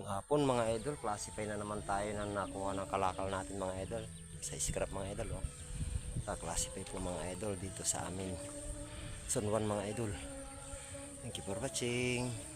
Magandang hapon mga idol. Classify na naman tayo na nakuha ng kalakal natin mga idol. Sa scrap mga idol. Oh. Classify po mga idol dito sa amin. Zone 1 mga idol. Thank you for watching.